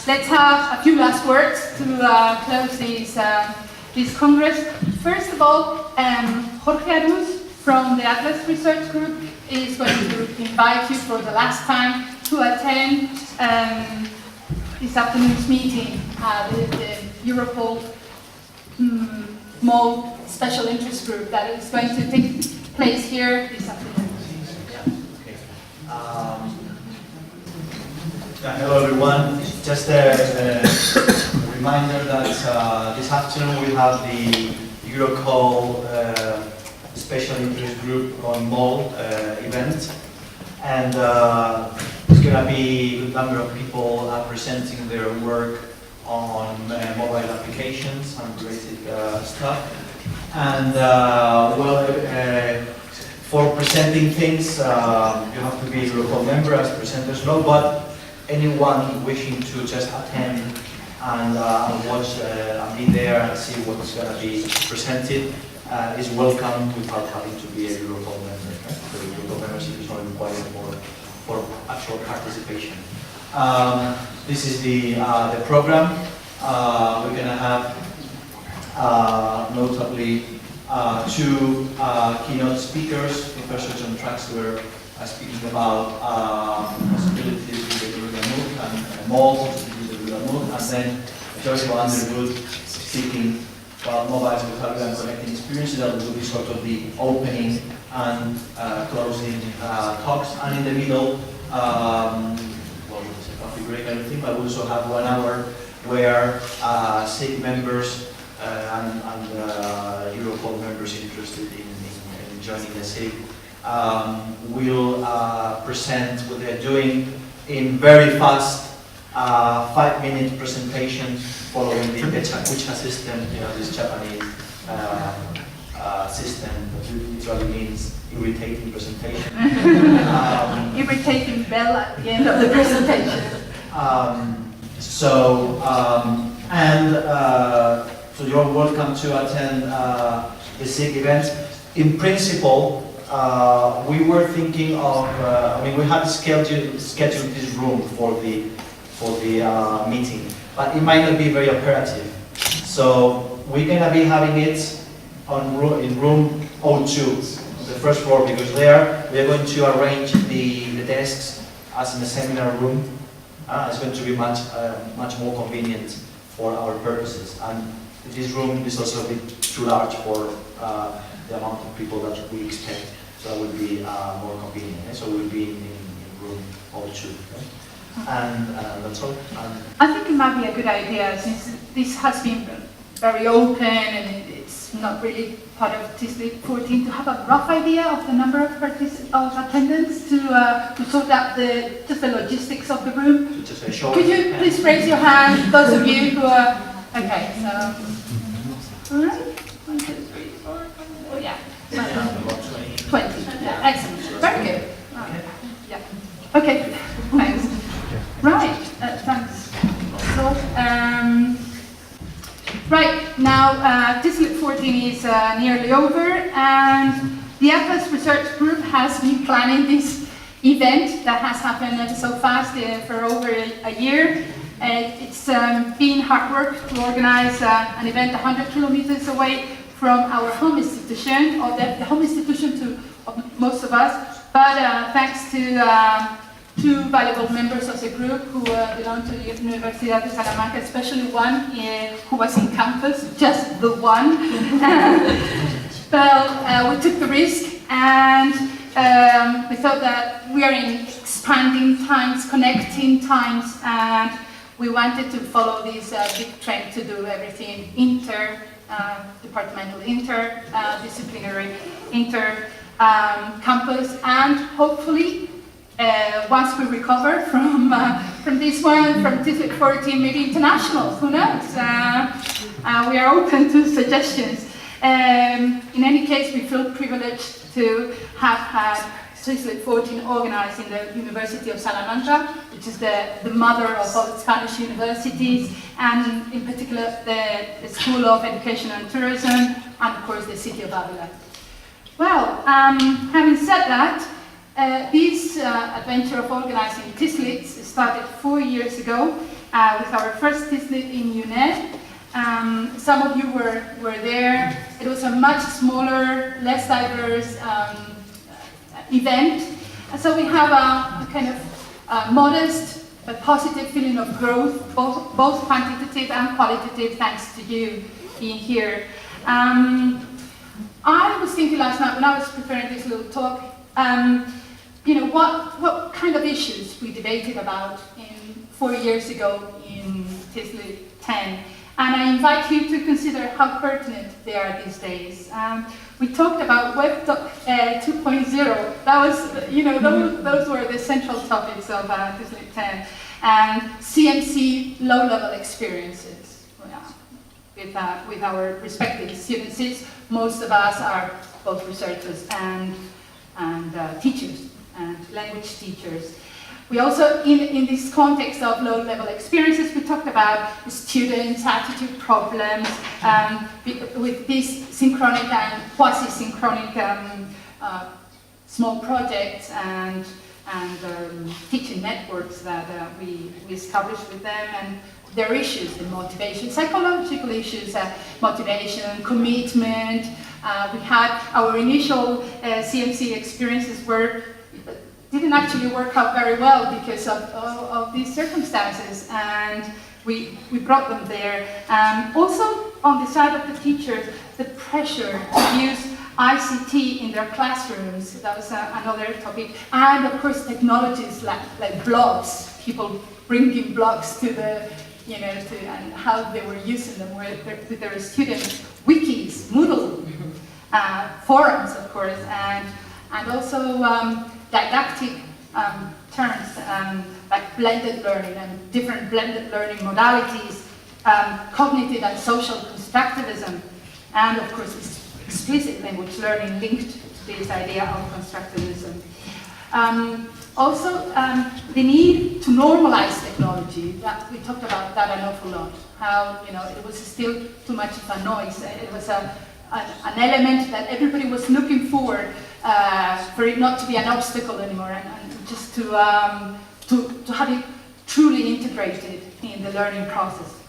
let's have a few last words to close this Congress. First of all, Jorge Aruz from the Atlas Research Group is going to invite you for the last time to attend this afternoon's meeting, the Europol MOL Special Interest Group that is going to take place here this afternoon. Hello everyone. Just a reminder that this afternoon we have the Europol Special Interest Group on MOL event, and there's going to be a good number of people presenting their work on mobile applications and related stuff. And for presenting things, you have to be a Europol member, as presenters know, but anyone wishing to just attend and watch and be there and see what's going to be presented is welcome without having to be a Europol member. Right? The Europol membership is not required for actual participation. This is the program. We're going to have notably two keynote speakers. Professor John Traxler speaking about possibilities with the Guerrilla MOOC and MOL with the Guerrilla MOOC, and then Joshua Underwood speaking about mobiles with Ávila and connecting experiences. That will be sort of the opening and closing talks, and in the middle, well, it's a coffee break and everything, but we also have 1 hour where SIG members and Europol members interested in joining the SIG will present what they're doing in very fast 5-minute presentation following the Kucha system, this Japanese system that literally means irritating presentation. Irritating bell at the end of the presentation. So you're welcome to attend the SIG event. In principle, we were thinking of, we had scheduled this room for the meeting, but it might not be very operative. So we're going to be having it in room 02, the first floor, because there we are going to arrange the desks as in a seminar room. It's going to be much more convenient for our purposes. And this room is also a bit too large for the amount of people that we expect. So it will be more convenient. So we'll be in room 02. And that's all. I think it might be a good idea, since this has been very open and it's not really part of TISLID14, to have a rough idea of the number of attendants to sort out just the logistics of the room. Could you please raise your hand, those of you who are... Okay, so... All right. 1, 2, 3, 4, 5, oh yeah. 20. Yeah, excellent. Very good. Yeah. Okay. Thanks. Right. Thanks. So, right now, TISLID14 is nearly over, and the Atlas Research Group has been planning this event that has happened so fast for over a year. It's been hard work to organize an event 100 kilometers away from our home institution, or the home institution to most of us, but thanks to two valuable members of the group who belong to the University of Salamanca, especially one who was in campus, just the one. Well, we took the risk, and we thought that we are in expanding times, connecting times, and we wanted to follow this big trend to do everything departmental, interdisciplinary, campus, and hopefully, once we recover from this one, from TISLID14, maybe international, who knows? We are open to suggestions. In any case, we feel privileged to have had TISLID14 organized in the University of Salamanca, which is the mother of all Spanish universities, and in particular the School of Education and Tourism, and of course the city of Ávila. Well, having said that, this adventure of organizing TISLIDs started 4 years ago with our first TISLID in UNED. Some of you were there. It was a much smaller, less diverse event. So we have a kind of modest but positive feeling of growth, both quantitative and qualitative, thanks to you being here. I was thinking last night when I was preparing this little talk, you know, what kind of issues we debated about 4 years ago in TISLID 10. And I invite you to consider how pertinent they are these days. We talked about Web 2.0. That was, you know, those were the central topics of TISLID 10. And CMC low-level experiences with our respective students. Since most of us are both researchers and teachers and language teachers. We also, in this context of low-level experiences, we talked about students' attitude problems with these synchronic and quasi-synchronic small projects and teaching networks that we established with them, and their issues in motivation, psychological issues, motivation, commitment. We had our initial CMC experiences didn't actually work out very well because of these circumstances, and we brought them there. Also, on the side of the teachers, the pressure to use ICT in their classrooms, that was another topic, and of course technologies like blogs, people bringing blogs to the, you know, and how they were using them with their students, wikis, Moodle, forums, of course, and also didactic terms like blended learning and different blended learning modalities, cognitive and social constructivism, and of course explicit language learning linked to this idea of constructivism. Also, the need to normalize technology. That we talked about that an awful lot. How, you know, it was still too much of a noise. It was an element that everybody was looking for it not to be an obstacle anymore, and just to have it truly integrated in the learning process.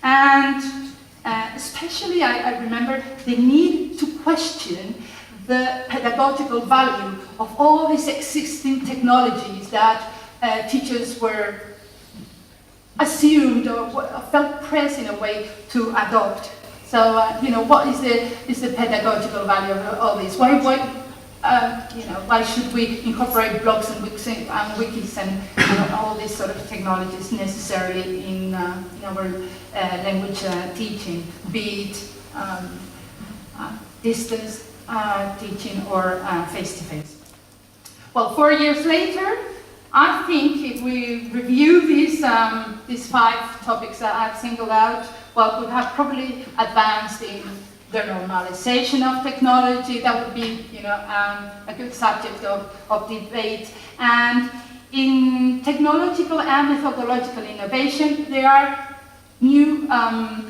And especially, I remember the need to question the pedagogical value of all these existing technologies that teachers were assumed or felt pressed in a way to adopt. So, you know, what is the pedagogical value of all this? Why should we incorporate blogs and wikis and all these sort of technologies necessarily in our language teaching, be it distance teaching or face-to-face? Well, 4 years later, I think if we review these 5 topics that I've singled out, well, we have probably advanced in the normalization of technology. That would be, you know, a good subject of debate. And in technological and methodological innovation, there are new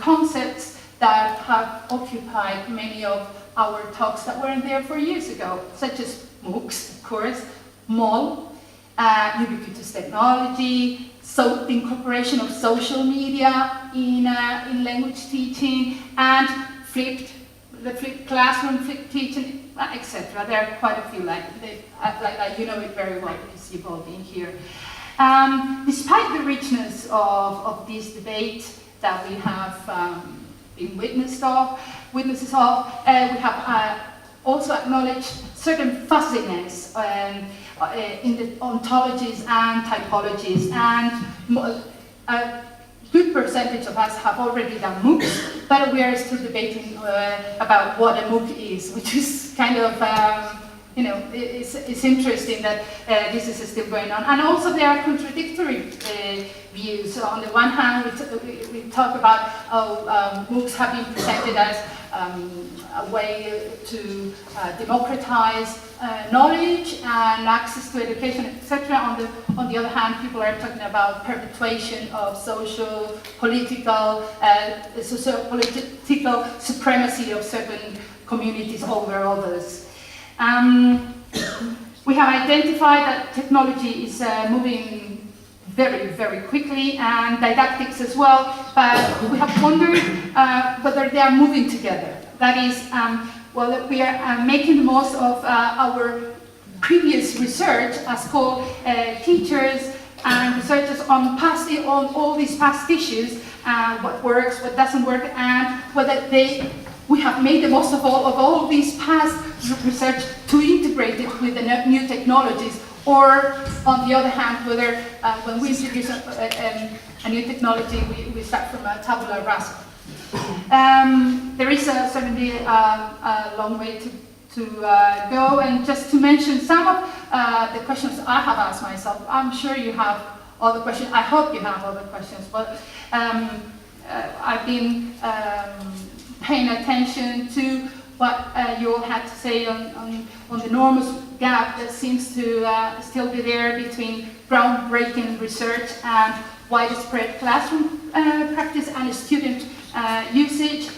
concepts that have occupied many of our talks that weren't there 4 years ago, such as MOOCs, of course, MOL, ubiquitous technology, so the incorporation of social media in language teaching, and the flipped classroom, flipped teaching, etc. There are quite a few, like you know it very well because you've all been here. Despite the richness of this debate that we have been witnesses of, we have also acknowledged certain fuzziness in the ontologies and typologies, and a good percentage of us have already done MOOCs, but we are still debating about what a MOOC is, which is kind of, you know, it's interesting that this is still going on. And also there are contradictory views. So on the one hand, we talk about how MOOCs have been presented as a way to democratize knowledge and access to education, etc. On the other hand, people are talking about perpetuation of social, political supremacy of certain communities over others. We have identified that technology is moving very, very quickly, and didactics as well, but we have wondered whether they are moving together. That is, well, we are making the most of our previous research as co-teachers and researchers on all these past issues, what works, what doesn't work, and whether we have made the most of all these past research to integrate it with the new technologies, or on the other hand, whether when we introduce a new technology, we start from a tabula rasa. There is certainly a long way to go, and just to mention some of the questions I have asked myself. I'm sure you have other questions. I hope you have other questions, but I've been paying attention to what you all had to say on the enormous gap that seems to still be there between groundbreaking research and widespread classroom practice and student usage,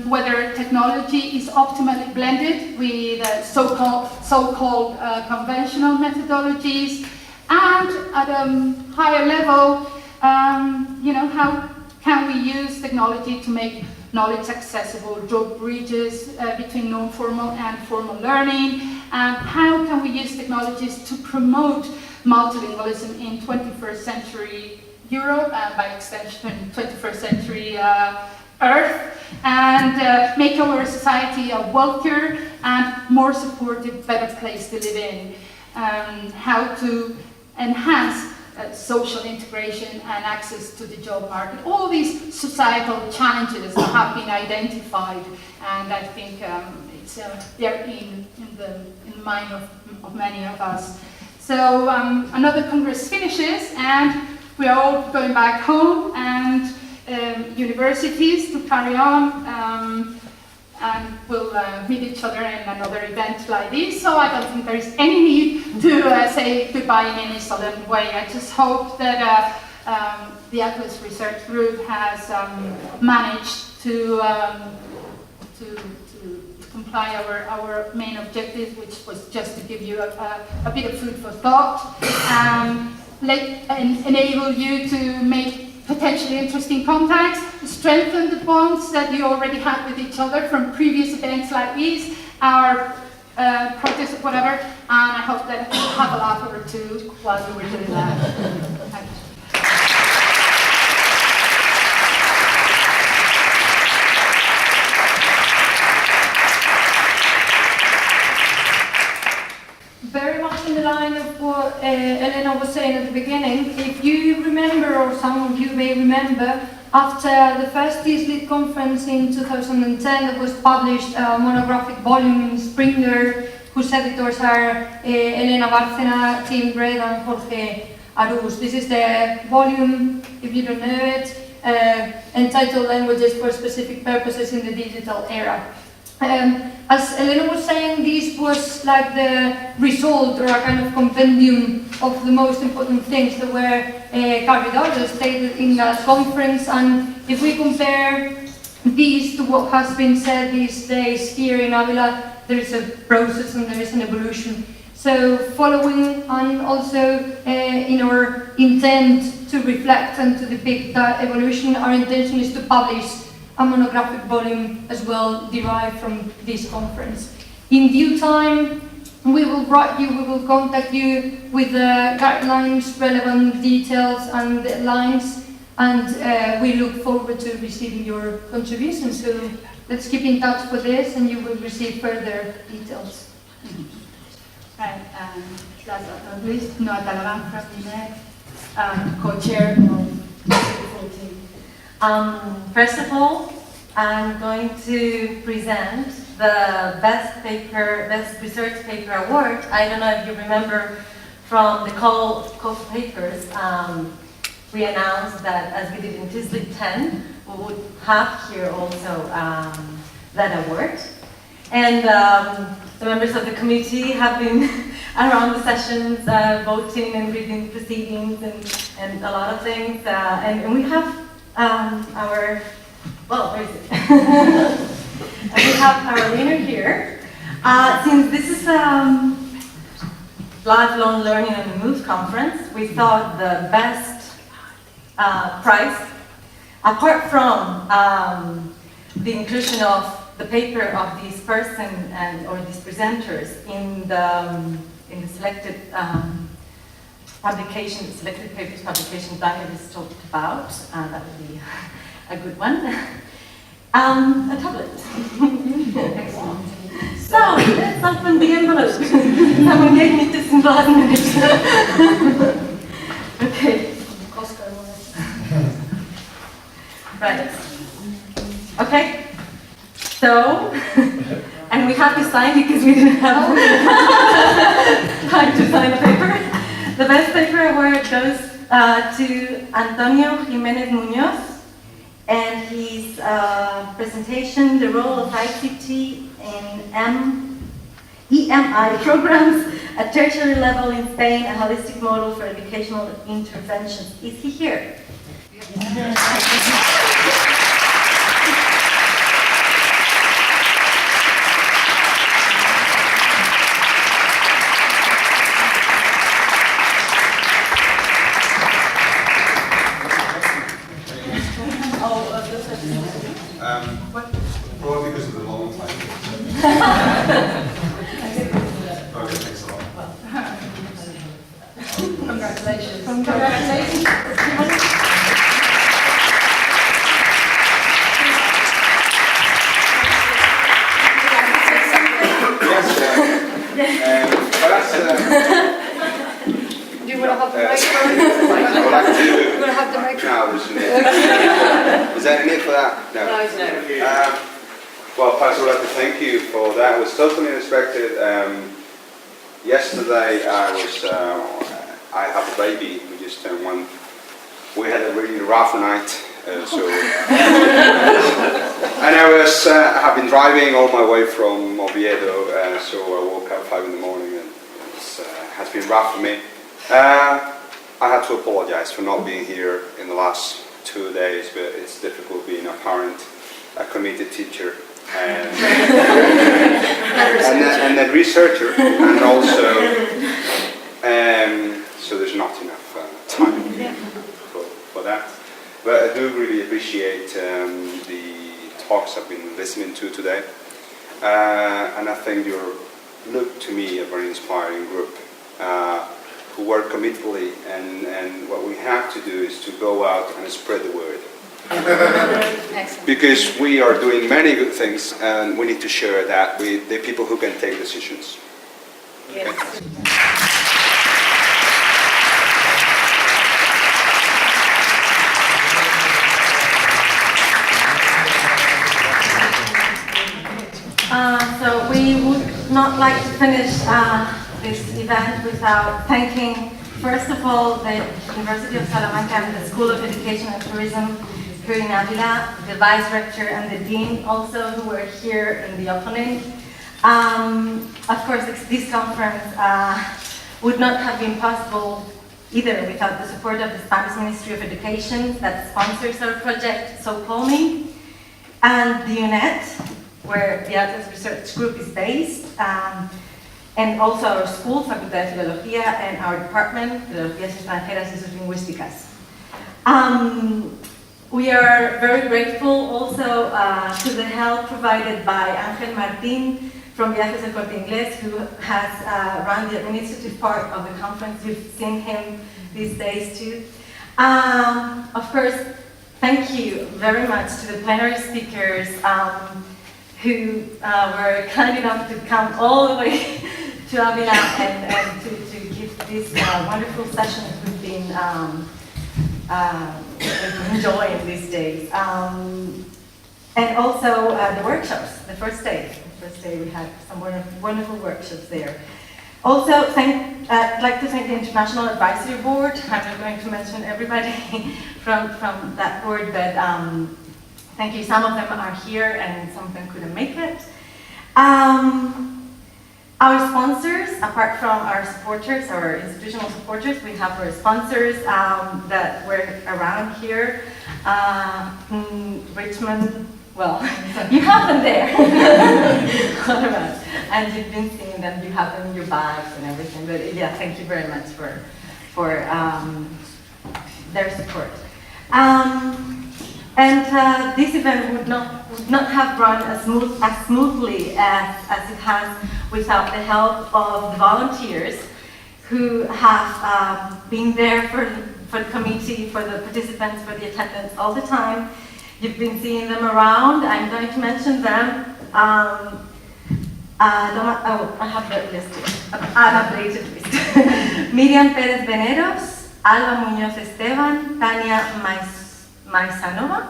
whether technology is optimally blended with so-called conventional methodologies, and at a higher level, how can we use technology to make knowledge accessible, draw bridges between non-formal and formal learning, and how can we use technologies to promote multilingualism in 21st century Europe, and by extension 21st century Earth, and make our society a wealthier and more supportive, better place to live in. How to enhance social integration and access to the job market. All these societal challenges have been identified, and I think they're in the mind of many of us. So another Congress finishes, and we are all going back home, and universities to carry on, and we'll meet each other in another event like this. So I don't think there is any need to say goodbye in any solemn way. I just hope that the Atlas Research Group has managed to comply our main objective, which was just to give you a bit of food for thought, enable you to make potentially interesting contacts, strengthen the bonds that you already had with each other from previous events like these, our protests, whatever, and I hope that you have a laugh or two while you were doing that. Thank you. Very much in the line of what Elena was saying at the beginning. If you remember, or some of you may remember, after the first TISLID conference in 2010, that was published a monographic volume in Springer, whose editors are Elena Bárcena, Tim Brett, and Jorge Arús. This is the volume, if you don't know it, entitled Languages for Specific Purposes in the Digital Era. As Elena was saying, this was like the result, or a kind of compendium of the most important things that were carried out or stated in that conference. And if we compare this to what has been said these days here in Ávila, there is a process and there is an evolution. So following and also in our intent to reflect and to depict that evolution, our intention is to publish a monographic volume as well derived from this conference. In due time, we will write you, we will contact you with the guidelines, relevant details and lines, and we look forward to receiving your contributions. So let's keep in touch for this, and you will receive further details. Right, last but not least, Noa Salamanca, co-chair of TISLID14. First of all, I'm going to present the Best Research Paper Award. I don't know if you remember from the call for papers, we announced that, as we did in TISLID10, we would have here also that award. And the members of the committee have been around the sessions, voting and reading proceedings and a lot of things. And we have our, well, where is it? And we have our winner here. Since this is Lifelong Learning on the Move conference, we thought the best prize, apart from the inclusion of the paper of this person or these presenters in the selected publication, selected papers publication Daniel has talked about, that would be a good one. A tablet. Excellent. So, let's open the envelope. Someone gave me this in the last minute. Okay. Right. Okay. So, and we have to sign because we didn't have time to sign the paper. The best paper award goes to Antonio Jimenez Munoz and his presentation, The Role of ICT in EMI Programs at Tertiary Level in Spain, a Holistic Model for Educational Interventions. Is he here? Probably because of the long time. Okay, thanks a lot. Congratulations. Congratulations. Do you want to have the microphone? I would like to. You want to have the microphone? No, there's no. Is there any need for that? No. Well, first I would like to thank you for that. It was totally unexpected. Yesterday I have a baby. We just turned one. We had a really rough night, so. And I've been driving all my way from Oviedo, so I woke up 5 in the morning, and it has been rough for me. I had to apologize for not being here in the last 2 days, but it's difficult being a parent, a committed teacher, and a researcher, and also, so there's not enough time for that. But I do really appreciate the talks I've been listening to today, and I think you look to me a very inspiring group. Who work committedly, and what we have to do is to go out and spread the word. Because we are doing many good things, and we need to share that with the people who can take decisions. Yes. So we would not like to finish this event without thanking, first of all, the University of Salamanca and the School of Education and Tourism here in Ávila, the Vice Rector and the Dean also, who were here in the opening. Of course, this conference would not have been possible either without the support of the Spanish Ministry of Education that sponsors our project, So Call Me, and the UNED, where the Atlas Research Group is based, and also our school, Facultad de Filología, and our department, Filologías Extranjeras y sus Lingüísticas. We are very grateful also to the help provided by Ángel Martín from Viajes del Corte Inglés, who has run the administrative part of the conference. You've seen him these days too. Of course, thank you very much to the plenary speakers who were kind enough to come all the way to Ávila and to give this wonderful session that we've been enjoying these days. And also the workshops, the first day we had some wonderful workshops there. Also, I'd like to thank the International Advisory Board. I'm not going to mention everybody from that board, but thank you. Some of them are here and some of them couldn't make it. Our sponsors, apart from our supporters, our institutional supporters, we have our sponsors that were around here. Richmond well, you have them there. And you've been seeing them, you have them in your bags and everything. But yeah, thank you very much for their support. This event would not have run as smoothly as it has without the help of the volunteers who have been there for the committee, for the participants, for the attendants all the time. You've been seeing them around. I'm going to mention them. I have the list here, an updated list. Miriam Pérez Veneros, Alba Muñoz Esteban, Tania Maizanova,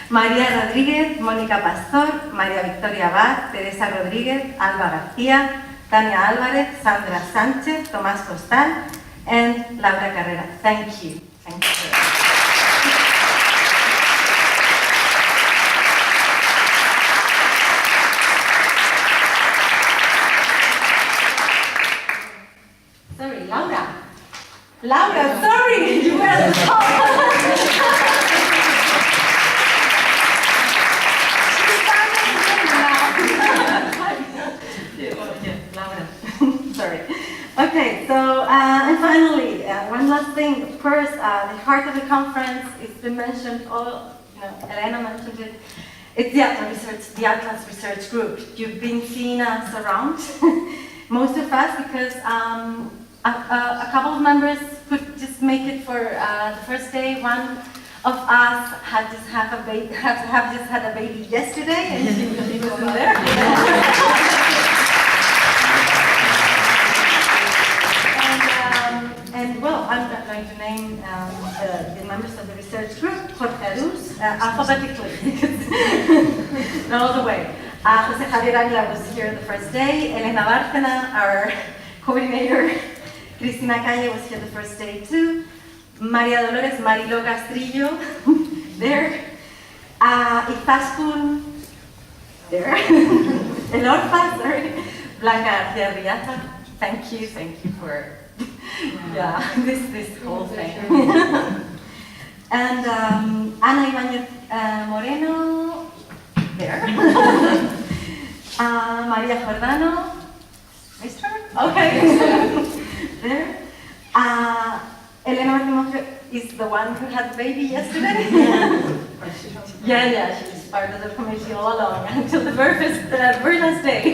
María Rodríguez, Mónica Pastor, María Victoria Abad, Teresa Rodríguez, Alba García, Tania Álvarez, Sandra Sánchez, Tomás Costal, and Laura Carrera. Thank you. Thank you. Sorry, Laura. Laura, sorry, you were at the top. Laura. Sorry. Okay, so and finally, one last thing. Of course, the heart of the conference is been mentioned. Elena mentioned it. It's the Atlas Research Group. You've been seeing us around, most of us, because a couple of members could just make it for the first day. One of us had just had a baby yesterday, and she wasn't there. And well, I'm not going to name the members of the research group, Jorge Luz, alphabetically, because not all the way. Jose Javier Ávila was here the first day. Elena Bárcena, our coordinator. Cristina Calle was here the first day too. María Dolores Marilo Castrillo, there. Izaskun, there. Elorfa, sorry. Blanca García Riata, thank you for this whole thing. And Ana Ibañez Moreno, there. María Jordano, Mr. Okay. There. Elena Martínez is the one who had the baby yesterday. Yeah, she's part of the committee all along until the very last day.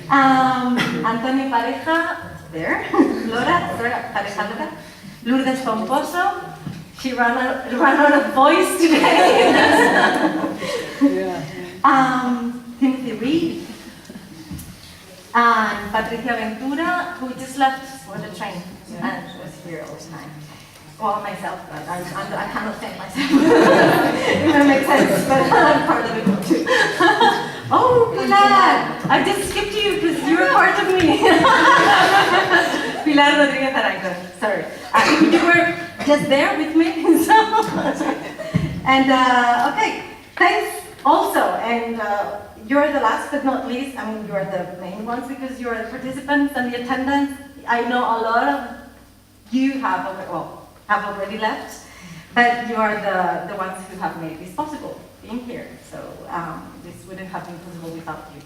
Antonio Pareja, there. Laura Pareja. Lourdes Pomposo. She ran out of voice today. Timothy Reed. And Patricia Ventura, who just left for the train and was here all the time. Well, myself, but I cannot thank myself. If that makes sense, but I'm part of it too. Oh, Pilar! I just skipped you because you were part of me. Pilar Rodriguez Arango, sorry. You were just there with me. And okay, thanks also. And you're the last but not least. I mean, you're the main ones because you're the participants and the attendants. I know a lot of you have already left, but you are the ones who have made this possible, being here. So this wouldn't have been possible without you.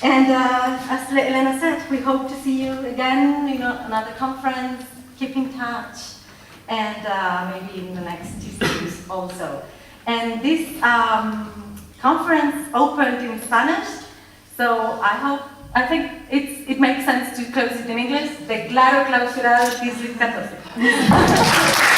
And as Elena said, we hope to see you again in another conference. Keep in touch, and maybe in the next 2 cities also. And this conference opened in Spanish, so I think it makes sense to close it in English. Declaro clausurado TISLID14.